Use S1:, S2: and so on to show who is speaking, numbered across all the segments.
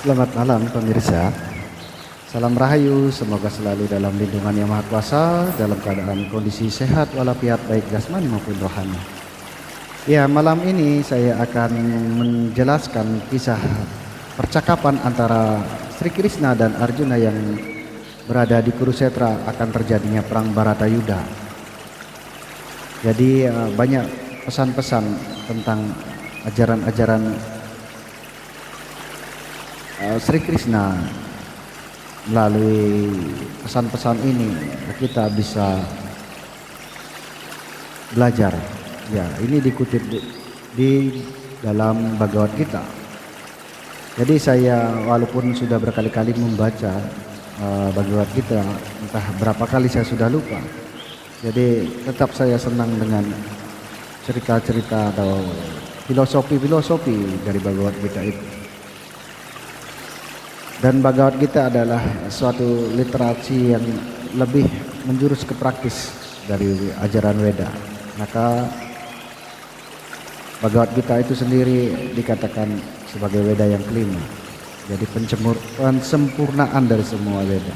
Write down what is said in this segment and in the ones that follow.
S1: Selamat malam pemirsa. Salam rahayu, semoga selalu dalam lindungan Yang Maha Kuasa, dalam keadaan kondisi sehat walafiat baik jasmani maupun rohani. Ya, malam ini saya akan menjelaskan kisah percakapan antara Sri Krishna dan Arjuna yang berada di Kurukshetra akan terjadinya perang Baratayuda. Jadi banyak pesan-pesan tentang ajaran-ajaran Sri Krishna. Melalui pesan-pesan ini kita bisa belajar. Ya, ini dikutip di dalam Bhagavad Gita. Jadi saya walaupun sudah berkali-kali membaca Bhagavad Gita, entah berapa kali saya sudah lupa. Jadi tetap saya senang dengan cerita-cerita atau filosofi-filosofi dari Bhagavad Gita itu. Dan Bhagavad Gita adalah suatu literasi yang lebih menjurus ke praktis dari ajaran Weda. Maka Bhagavad Gita itu sendiri dikatakan sebagai Weda yang kelima. Jadi pensempurnaan dari semua Weda.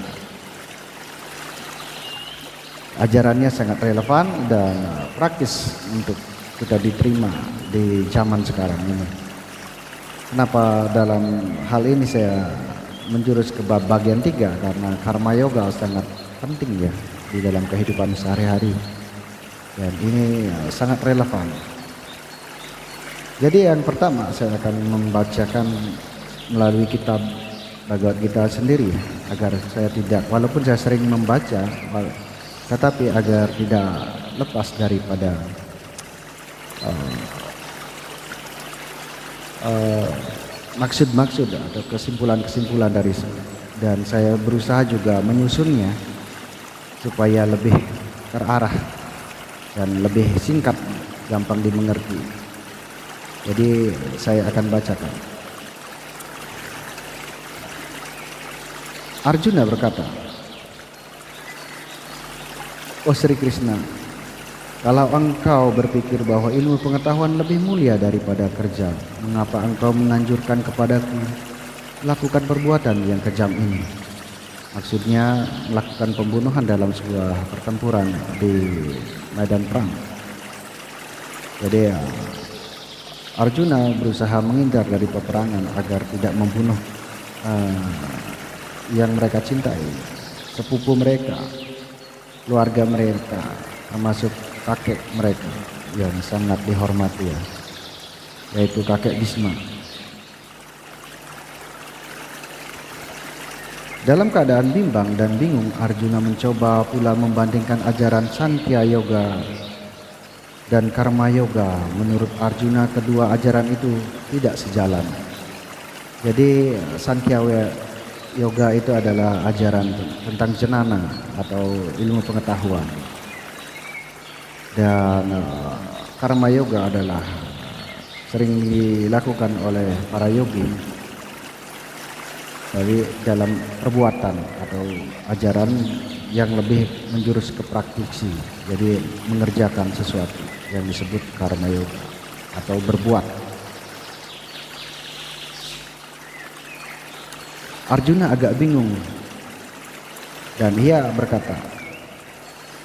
S1: Ajarannya sangat relevan dan praktis untuk kita diterima di zaman sekarang ini. Kenapa dalam hal ini saya menjurus ke bab bagian 3? Karena karma yoga sangat penting ya di dalam kehidupan sehari-hari, dan ini sangat relevan. Jadi yang pertama saya akan membacakan melalui kitab Bhagavad Gita sendiri, agar saya tidak, walaupun saya sering membaca, tetapi agar tidak lepas daripada maksud-maksud atau kesimpulan-kesimpulan dari, dan saya berusaha juga menyusunnya supaya lebih terarah dan lebih singkat, gampang dimengerti. Jadi saya akan bacakan. Arjuna berkata, "Oh Sri Krishna, kalau engkau berpikir bahwa ilmu pengetahuan lebih mulia daripada kerja, mengapa engkau menganjurkan kepadaku melakukan perbuatan yang kejam ini?" Maksudnya melakukan pembunuhan dalam sebuah pertempuran di medan perang. Jadi Arjuna berusaha menghindar dari peperangan agar tidak membunuh yang mereka cintai, sepupu mereka, keluarga mereka, termasuk kakek mereka yang sangat dihormati, yaitu kakek Bhisma. Dalam keadaan bimbang dan bingung, Arjuna mencoba pula membandingkan ajaran Sankhya Yoga dan Karma Yoga. Menurut Arjuna, kedua ajaran itu tidak sejalan. Jadi Sankhya Yoga itu adalah ajaran tentang jenana atau ilmu pengetahuan. Dan karma yoga adalah sering dilakukan oleh para yogi dari dalam perbuatan atau ajaran yang lebih menjurus ke praktisi. Jadi mengerjakan sesuatu yang disebut karma yoga atau berbuat. Arjuna agak bingung dan ia berkata,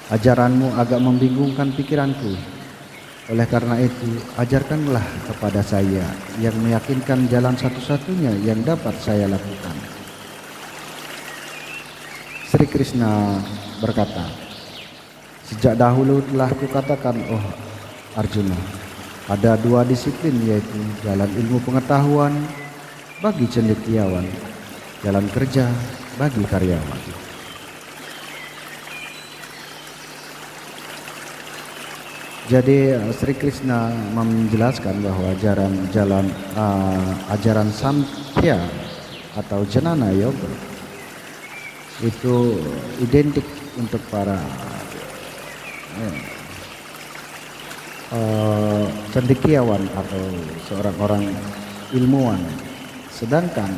S1: "Ajaranmu agak membingungkan pikiranku. Oleh karena itu, ajarkanlah kepada saya yang meyakinkan jalan satu-satunya yang dapat saya lakukan." Sri Krishna berkata, "Sejak dahulu telah kukatakan, oh Arjuna, ada dua disiplin, yaitu jalan ilmu pengetahuan bagi cendekiawan, jalan kerja bagi karyawan." Jadi Sri Krishna menjelaskan bahwa ajaran Samkhya atau Jnana Yoga itu identik untuk para cendekiawan atau seorang orang ilmuwan, sedangkan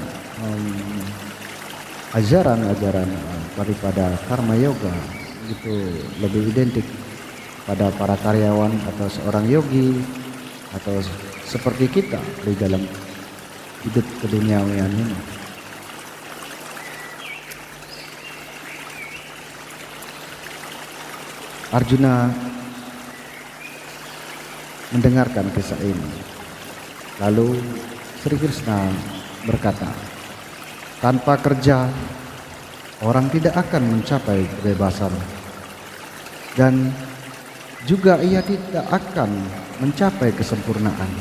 S1: ajaran-ajaran daripada Karma Yoga itu lebih identik pada para karyawan atau seorang yogi atau seperti kita di dalam hidup keduniawian ini. Arjuna mendengarkan kisah ini. Lalu Sri Krishna berkata, tanpa kerja orang tidak akan mencapai kebebasan, dan juga ia tidak akan mencapai kesempurnaan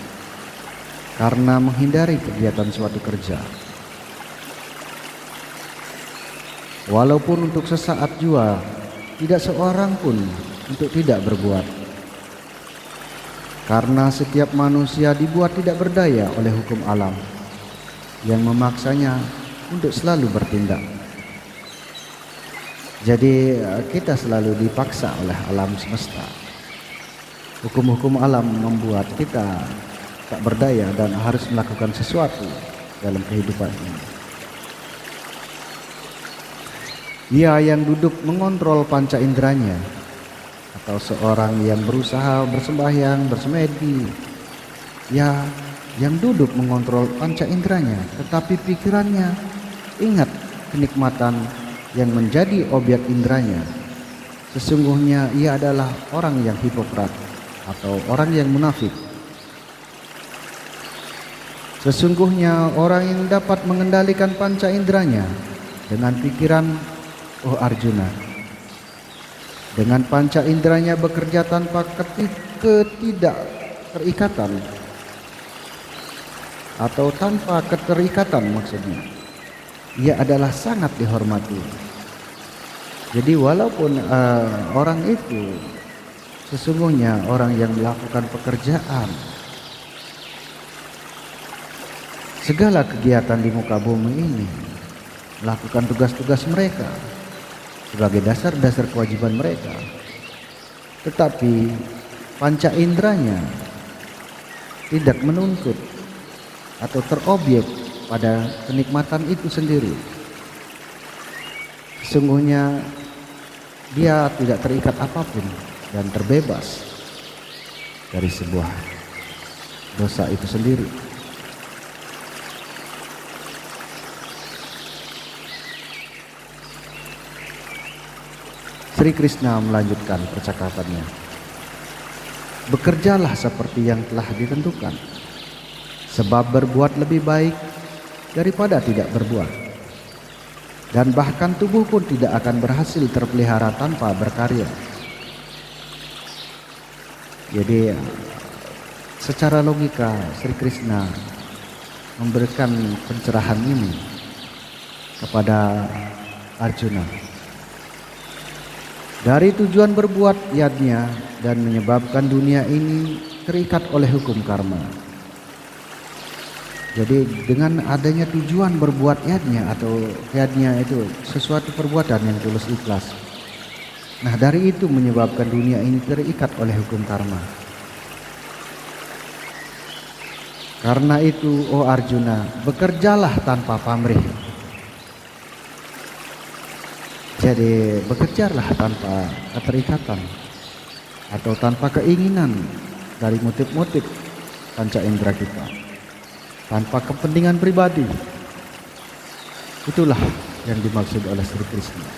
S1: karena menghindari kegiatan suatu kerja. Walaupun untuk sesaat jua, tidak seorang pun untuk tidak berbuat. Karena setiap manusia dibuat tidak berdaya oleh hukum alam yang memaksanya untuk selalu bertindak. Jadi kita selalu dipaksa oleh alam semesta. Hukum-hukum alam membuat kita tak berdaya dan harus melakukan sesuatu dalam kehidupan ini. Ia yang duduk mengontrol panca inderanya, atau seorang yang berusaha bersembahyang, bersemedi, ya yang duduk mengontrol panca inderanya, tetapi pikirannya ingat kenikmatan yang menjadi objek inderanya. Sesungguhnya ia adalah orang yang hipokrat atau orang yang munafik. Sesungguhnya orang yang dapat mengendalikan panca inderanya dengan pikiran, oh Arjuna, dengan panca inderanya bekerja tanpa ketidakterikatan atau tanpa keterikatan maksudnya, ia adalah sangat dihormati. Jadi walaupun orang itu sesungguhnya orang yang melakukan pekerjaan, segala kegiatan di muka bumi ini, melakukan tugas-tugas mereka sebagai dasar-dasar kewajiban mereka, tetapi panca inderanya tidak menuntut atau terobjek pada kenikmatan itu sendiri. Sesungguhnya dia tidak terikat apapun dan terbebas dari sebuah dosa itu sendiri. Sri Krishna melanjutkan percakapannya. Bekerjalah seperti yang telah ditentukan, sebab berbuat lebih baik daripada tidak berbuat. Dan bahkan tubuh pun tidak akan berhasil terpelihara tanpa berkarya. Jadi secara logika Sri Krishna memberikan pencerahan ini kepada Arjuna. Dari tujuan berbuat yadnya dan menyebabkan dunia ini terikat oleh hukum karma. Jadi dengan adanya tujuan berbuat yadnya atau yadnya itu sesuatu perbuatan yang tulus ikhlas. Nah dari itu menyebabkan dunia ini terikat oleh hukum karma. Karena itu, oh Arjuna, bekerjalah tanpa pamrih. Jadi bekerjalah tanpa keterikatan atau tanpa keinginan dari motif-motif panca indera kita, tanpa kepentingan pribadi. Itulah yang dimaksud oleh Sri Krishna.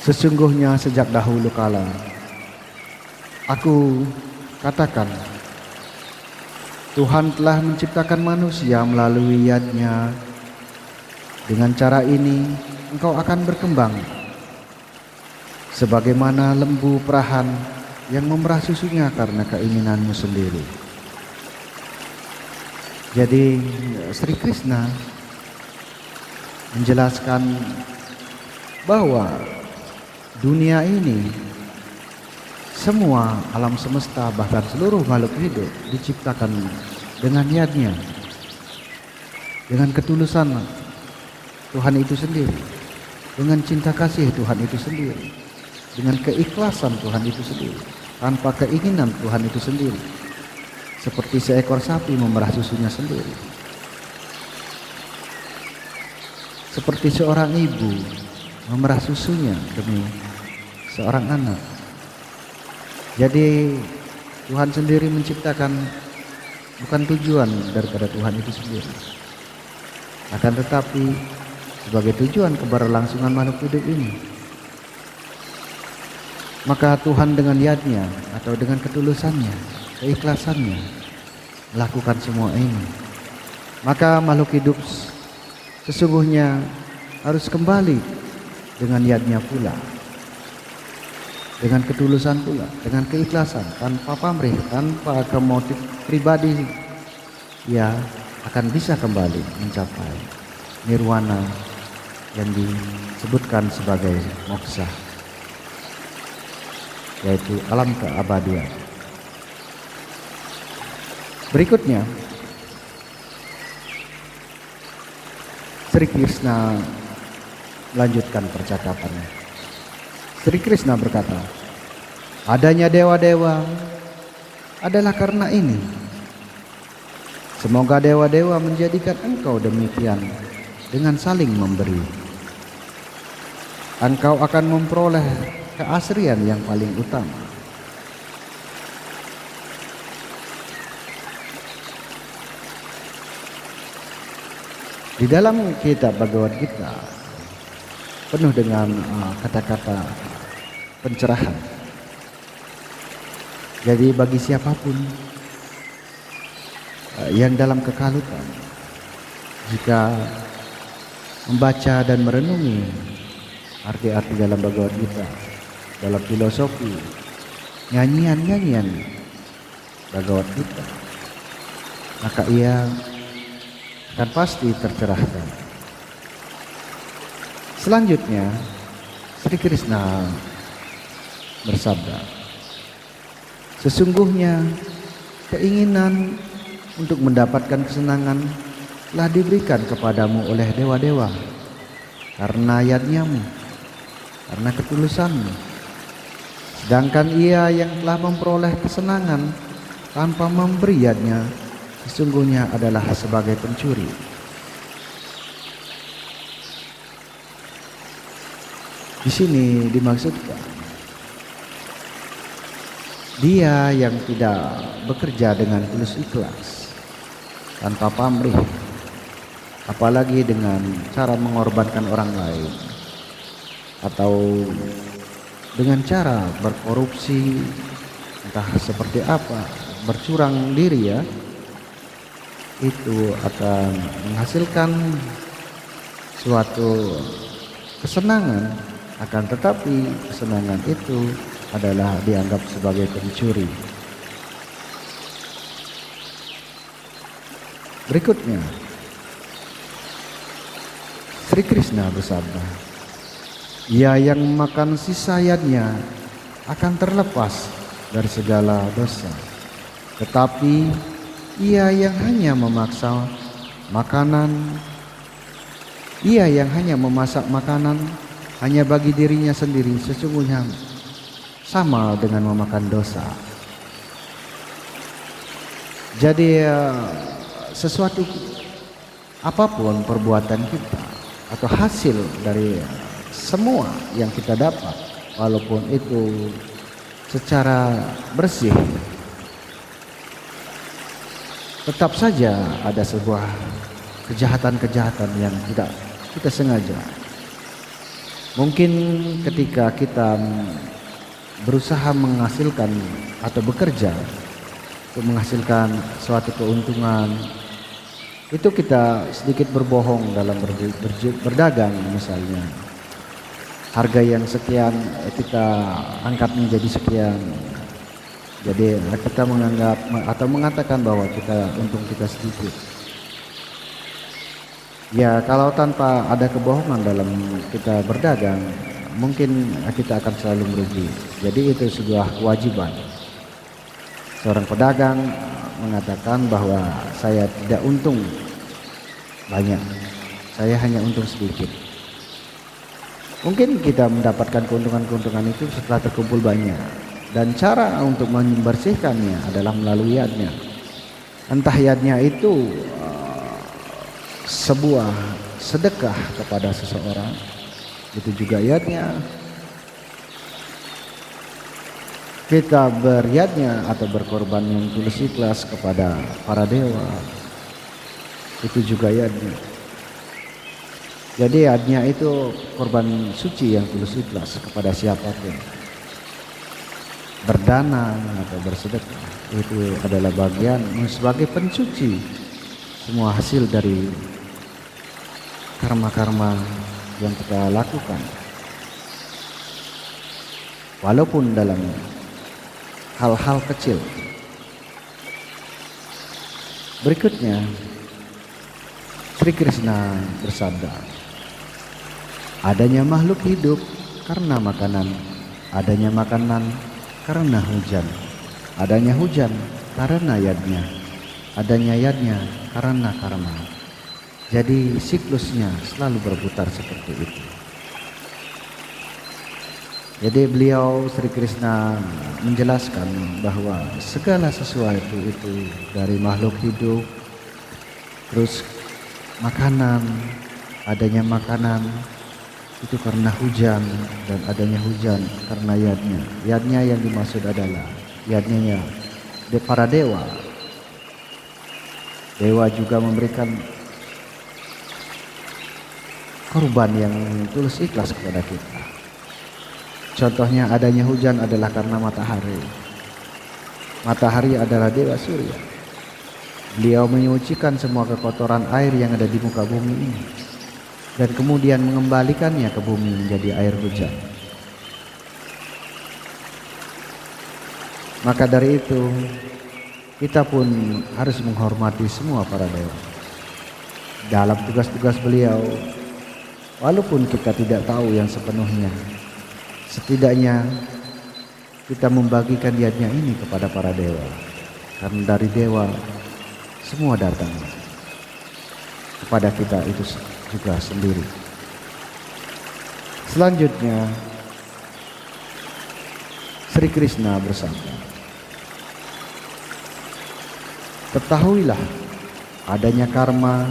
S1: Sesungguhnya sejak dahulu kala aku katakan, Tuhan telah menciptakan manusia melalui yadnya. Dengan cara ini engkau akan berkembang sebagaimana lembu perahan yang memerah susunya karena keinginanmu sendiri. Jadi Sri Krishna menjelaskan bahwa dunia ini, semua alam semesta bahkan seluruh makhluk hidup diciptakan dengan yadnya, dengan ketulusan Tuhan itu sendiri, dengan cinta kasih Tuhan itu sendiri, dengan keikhlasan Tuhan itu sendiri, tanpa keinginan Tuhan itu sendiri, seperti seekor sapi memerah susunya sendiri, seperti seorang ibu memerah susunya demi seorang anak. Jadi Tuhan sendiri menciptakan, bukan tujuan daripada Tuhan itu sendiri. Akan tetapi sebagai tujuan keberlangsungan makhluk hidup ini. Maka Tuhan dengan yadnya atau dengan ketulusannya, keikhlasannya melakukan semua ini. Maka makhluk hidup sesungguhnya harus kembali dengan yadnya pula, dengan ketulusan pula, dengan keikhlasan, tanpa pamrih, tanpa motif pribadi, ia akan bisa kembali mencapai nirwana yang disebutkan sebagai moksa, yaitu alam keabadian. Berikutnya, Sri Krishna melanjutkan percakapannya. Sri Krishna berkata, adanya dewa-dewa adalah karena ini. Semoga dewa-dewa menjadikan engkau demikian dengan saling memberi. Engkau akan memperoleh keasrian yang paling utama. Di dalam kitab Bhagavad Gita penuh dengan kata-kata pencerahan. Jadi bagi siapapun yang dalam kekalutan, jika membaca dan merenungi arti-arti dalam Bhagavad Gita, dalam filosofi, nyanyian-nyanyian Bhagavad Gita, maka ia akan pasti tercerahkan. Selanjutnya, Sri Krishna bersabda, sesungguhnya keinginan untuk mendapatkan kesenangan telah diberikan kepadamu oleh dewa-dewa karena yadnyamu, karena ketulusanmu. Sedangkan ia yang telah memperoleh kesenangan tanpa memberi yadnya sesungguhnya adalah sebagai pencuri. Di sini dimaksudkan dia yang tidak bekerja dengan tulus ikhlas, tanpa pamrih, apalagi dengan cara mengorbankan orang lain, atau dengan cara berkorupsi, entah seperti apa, bercurang diri ya, itu akan menghasilkan suatu kesenangan, akan tetapi kesenangan itu adalah dianggap sebagai pencuri. Berikutnya, Sri Krishna bersabda, ia yang memakan sisa yadnya akan terlepas dari segala dosa, tetapi ia yang hanya memaksa makanan, ia yang hanya memasak makanan hanya bagi dirinya sendiri sesungguhnya sama dengan memakan dosa. Jadi sesuatu apapun perbuatan kita atau hasil dari semua yang kita dapat, walaupun itu secara bersih, tetap saja ada sebuah kejahatan-kejahatan yang tidak kita sengaja. Mungkin ketika kita berusaha menghasilkan atau bekerja untuk menghasilkan suatu keuntungan, itu kita sedikit berbohong dalam berdagang. Misalnya harga yang sekian kita angkat menjadi sekian, jadi kita menganggap atau mengatakan bahwa untung kita sedikit. Ya, kalau tanpa ada kebohongan dalam kita berdagang, mungkin kita akan selalu merugi. Jadi itu sebuah kewajiban. Seorang pedagang mengatakan bahwa saya tidak untung banyak, saya hanya untung sedikit. Mungkin kita mendapatkan keuntungan-keuntungan itu setelah terkumpul banyak, dan cara untuk membersihkannya adalah melalui yadnya. Entah yadnya itu sebuah sedekah kepada seseorang, itu juga yadnya. Kita beryadnya atau berkorban yang tulus ikhlas kepada para dewa, itu juga yadnya. Jadi yadnya itu korban suci yang tulus ikhlas kepada siapapun. Berdana atau bersedekah itu adalah bagian sebagai pencuci semua hasil dari karma-karma yang kita lakukan. Walaupun dalam hal-hal kecil. Berikutnya, Sri Krishna bersabda, adanya makhluk hidup karena makanan, adanya makanan karena hujan, adanya hujan karena yadnya, adanya yadnya karena karma. Jadi siklusnya selalu berputar seperti itu. Jadi beliau Sri Krishna menjelaskan bahwa segala sesuatu itu dari makhluk hidup, terus makanan, adanya makanan itu karena hujan, dan adanya hujan karena yadnya. Yadnya yang dimaksud adalah yadnya para dewa. Dewa juga memberikan korban yang tulus ikhlas kepada kita. Contohnya adanya hujan adalah karena matahari. Matahari adalah dewa surya. Beliau menyucikan semua kekotoran air yang ada di muka bumi ini dan kemudian mengembalikannya ke bumi menjadi air hujan. Maka dari itu kita pun harus menghormati semua para dewa dalam tugas-tugas beliau. Walaupun kita tidak tahu yang sepenuhnya, setidaknya kita membagikan yadnya ini kepada para dewa, karena dari dewa semua datang kepada kita itu juga sendiri. Selanjutnya Sri Krishna bersabda, ketahuilah adanya karma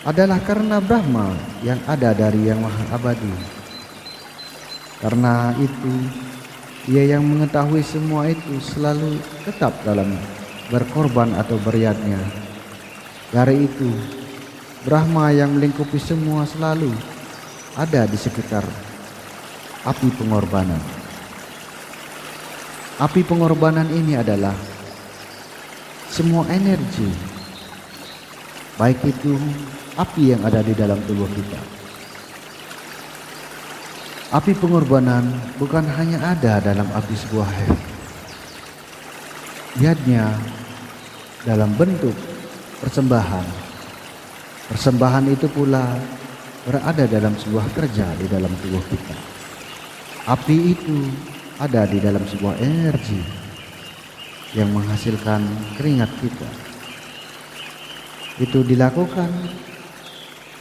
S1: adalah karena Brahma yang ada dari yang maha abadi. Karena itu ia yang mengetahui semua itu selalu tetap dalam berkorban atau beryadnya. Dari itu Brahma yang melingkupi semua selalu ada di sekitar api pengorbanan. Api pengorbanan ini adalah semua energi, baik itu api yang ada di dalam tubuh kita. Api pengorbanan bukan hanya ada dalam api sebuah air. Yadnya dalam bentuk persembahan. Persembahan itu pula berada dalam sebuah kerja di dalam tubuh kita. Api itu ada di dalam sebuah energi yang menghasilkan keringat kita. Itu dilakukan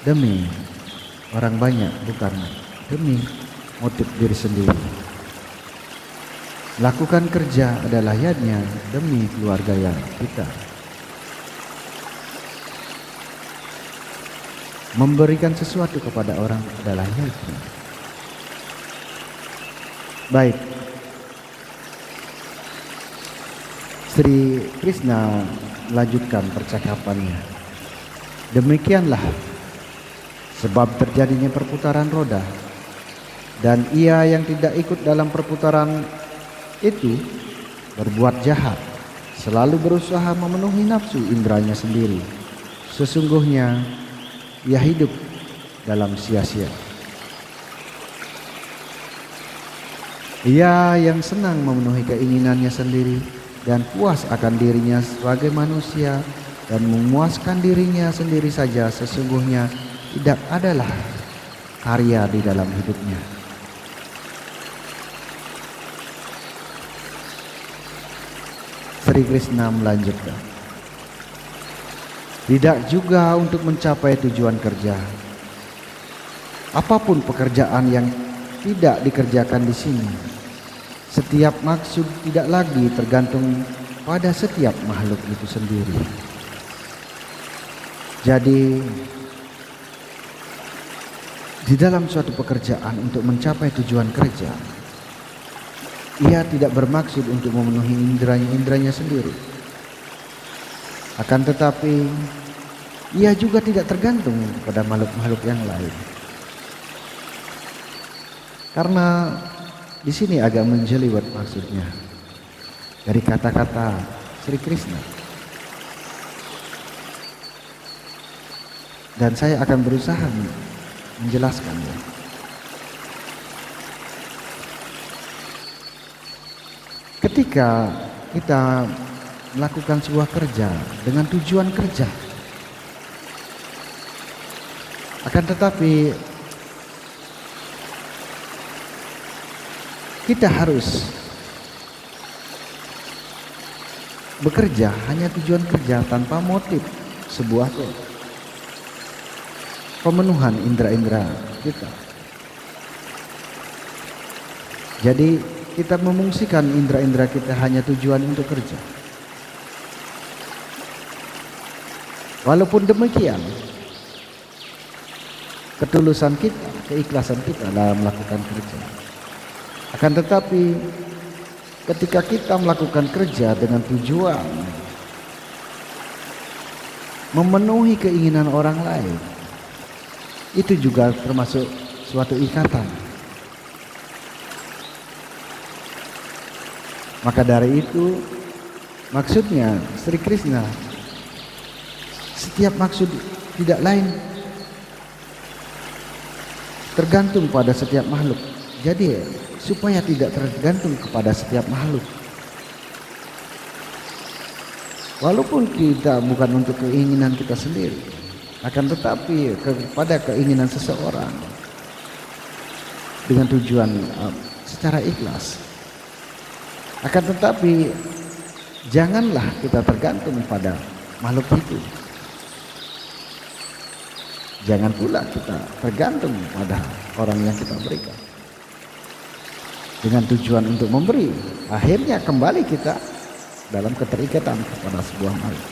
S1: demi orang banyak, bukan demi motif diri sendiri. Lakukan kerja adalah yadnya demi keluarga yang kita. Memberikan sesuatu kepada orang adalah yadnya. Baik, Sri Krishna melanjutkan percakapannya. Demikianlah sebab terjadinya perputaran roda, dan ia yang tidak ikut dalam perputaran itu berbuat jahat, selalu berusaha memenuhi nafsu indranya sendiri. Sesungguhnya ia hidup dalam sia-sia. Ia yang senang memenuhi keinginannya sendiri dan puas akan dirinya sebagai manusia dan memuaskan dirinya sendiri saja, sesungguhnya tidak adalah karya di dalam hidupnya. Sri Krishna melanjutkan, tidak juga untuk mencapai tujuan kerja. Apapun pekerjaan yang tidak dikerjakan di sini, setiap maksud tidak lagi tergantung pada setiap makhluk itu sendiri. Jadi di dalam suatu pekerjaan untuk mencapai tujuan kerja, ia tidak bermaksud untuk memenuhi indranya sendiri. Akan tetapi ia juga tidak tergantung pada makhluk-makhluk yang lain. Karena di sini agak menjelimet maksudnya dari kata-kata Sri Krishna. Dan saya akan berusaha menjelaskannya. Ketika kita melakukan sebuah kerja dengan tujuan kerja, akan tetapi kita harus bekerja hanya tujuan kerja tanpa motif sebuah pemenuhan indera-indera kita. Jadi kita memungsikan indera-indera kita hanya tujuan untuk kerja. Walaupun demikian, ketulusan kita, keikhlasan kita dalam melakukan kerja. Akan tetapi ketika kita melakukan kerja dengan tujuan memenuhi keinginan orang lain, itu juga termasuk suatu ikatan. Maka dari itu maksudnya Sri Krishna, setiap maksud tidak lain tergantung pada setiap makhluk. Jadi supaya tidak tergantung kepada setiap makhluk, walaupun kita bukan untuk keinginan kita sendiri, akan tetapi kepada keinginan seseorang dengan tujuan secara ikhlas. Akan tetapi janganlah kita tergantung pada makhluk itu. Jangan pula kita tergantung pada orang yang kita berikan dengan tujuan untuk memberi. Akhirnya kembali kita dalam keterikatan kepada sebuah makhluk.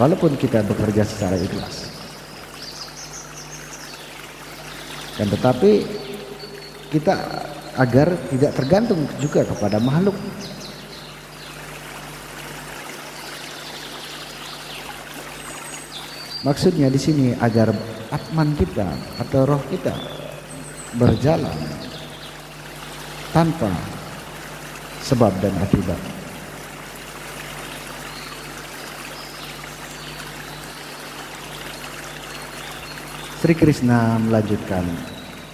S1: Walaupun kita bekerja secara ikhlas, dan tetapi kita agar tidak tergantung juga kepada makhluk. Maksudnya di sini agar atman kita atau roh kita berjalan tanpa sebab dan akibat. Sri Krishna melanjutkan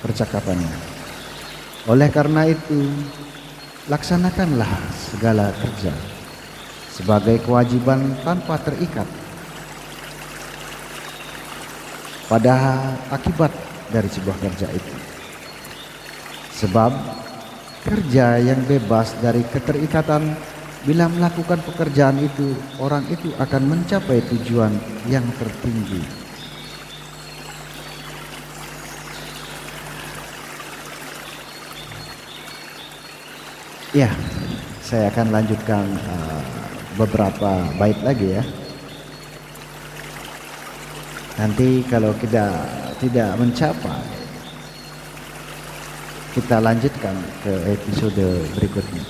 S1: percakapannya. Oleh karena itu, laksanakanlah segala kerja sebagai kewajiban tanpa terikat pada akibat dari sebuah kerja itu. Sebab kerja yang bebas dari keterikatan, bila melakukan pekerjaan itu, orang itu akan mencapai tujuan yang tertinggi. Ya, saya akan lanjutkan beberapa bait lagi ya. Nanti kalau kita tidak mencapai, kita lanjutkan ke episode berikutnya.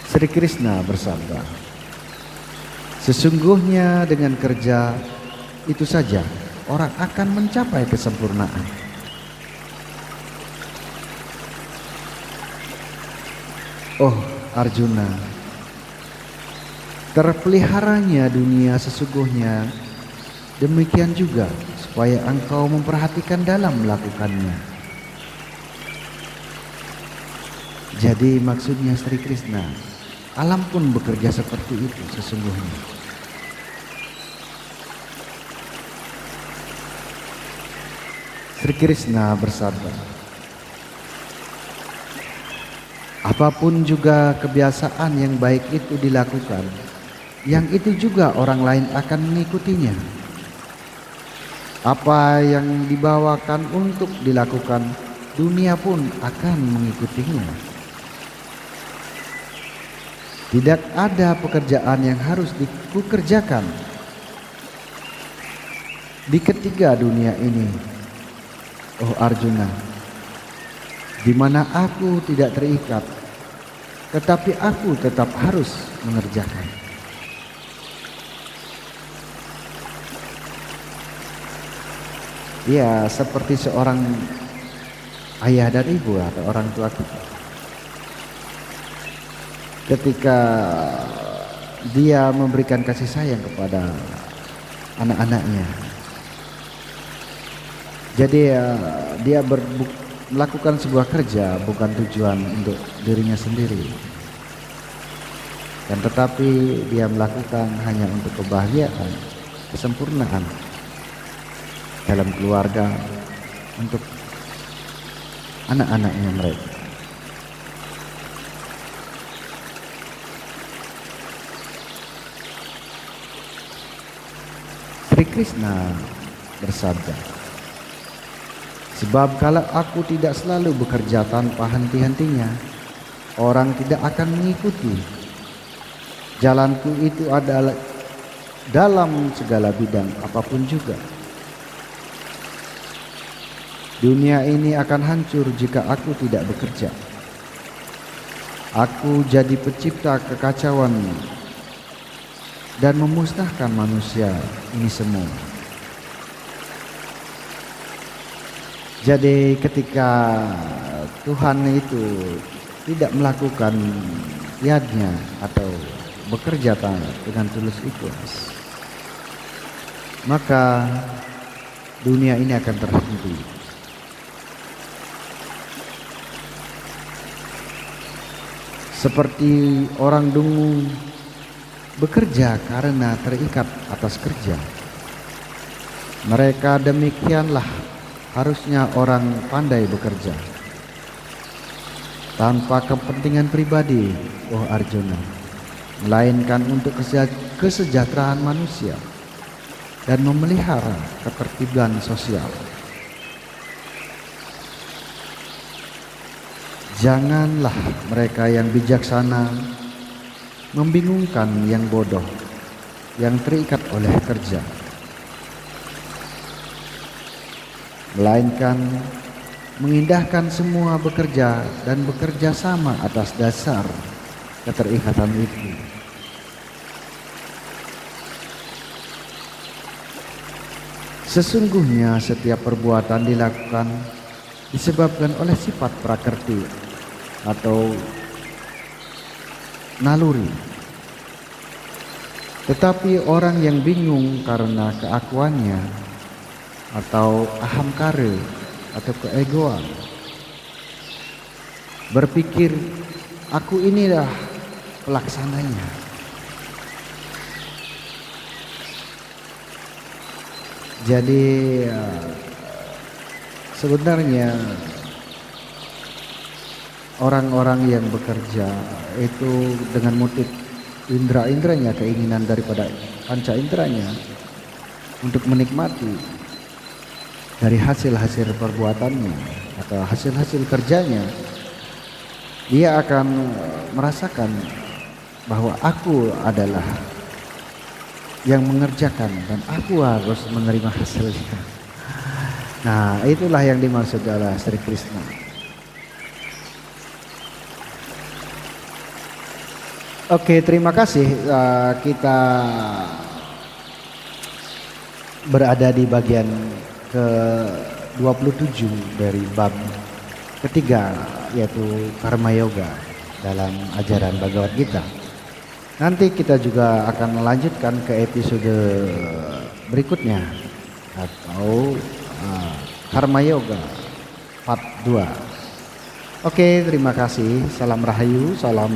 S1: Sri Krishna bersabda, sesungguhnya dengan kerja itu saja orang akan mencapai kesempurnaan. Oh Arjuna, terpeliharanya dunia sesungguhnya demikian juga supaya engkau memperhatikan dalam melakukannya. Jadi maksudnya Sri Krishna, alam pun bekerja seperti itu sesungguhnya. Sri Krishna bersabda, apapun juga kebiasaan yang baik itu dilakukan, yang itu juga orang lain akan mengikutinya. Apa yang dibawakan untuk dilakukan, dunia pun akan mengikutinya. Tidak ada pekerjaan yang harus dikerjakan di ketiga dunia ini, oh Arjuna. di mana aku tidak terikat, tetapi aku tetap harus mengerjakan. Ya, seperti seorang ayah dan ibu atau orang tua kita. Ketika dia memberikan kasih sayang kepada anak-anaknya, jadi dia melakukan sebuah kerja bukan tujuan untuk dirinya sendiri, dan tetapi dia melakukan hanya untuk kebahagiaan, kesempurnaan dalam keluarga, untuk anak-anaknya mereka. Sri Krishna bersabda, sebab kalau aku tidak selalu bekerja tanpa henti-hentinya, orang tidak akan mengikuti. Jalanku itu adalah dalam segala bidang apapun juga. Dunia ini akan hancur jika aku tidak bekerja. Aku jadi pencipta kekacauan dan memusnahkan manusia ini semua. Jadi ketika Tuhan itu tidak melakukan yadnya atau bekerja dengan tulus ikhlas, maka dunia ini akan terhenti. Seperti orang dungu bekerja karena terikat atas kerja, mereka demikianlah harusnya orang pandai bekerja tanpa kepentingan pribadi, oh Arjuna, melainkan untuk kesejahteraan manusia dan memelihara ketertiban sosial. Janganlah mereka yang bijaksana membingungkan yang bodoh, yang terikat oleh kerja, melainkan mengindahkan semua bekerja dan bekerja sama atas dasar keterikatan itu. Sesungguhnya setiap perbuatan dilakukan disebabkan oleh sifat prakerti atau naluri. Tetapi orang yang bingung karena keakuannya atau ahamkara atau keegoan, berpikir aku inilah pelaksananya. Jadi sebenarnya orang-orang yang bekerja itu dengan motif indera-inderanya, keinginan daripada panca inderanya untuk menikmati dari hasil-hasil perbuatannya atau hasil-hasil kerjanya, dia akan merasakan bahwa aku adalah yang mengerjakan dan aku harus menerima hasilnya. Nah, itulah yang dimaksud oleh Sri Krishna. Oke, terima kasih. Kita berada di bagian ke-27 dari bab ketiga, yaitu Karma Yoga dalam ajaran Bhagavad Gita. Nanti kita juga akan melanjutkan ke episode berikutnya, atau Karma Yoga part 2. Oke, terima kasih. Salam Rahayu, salam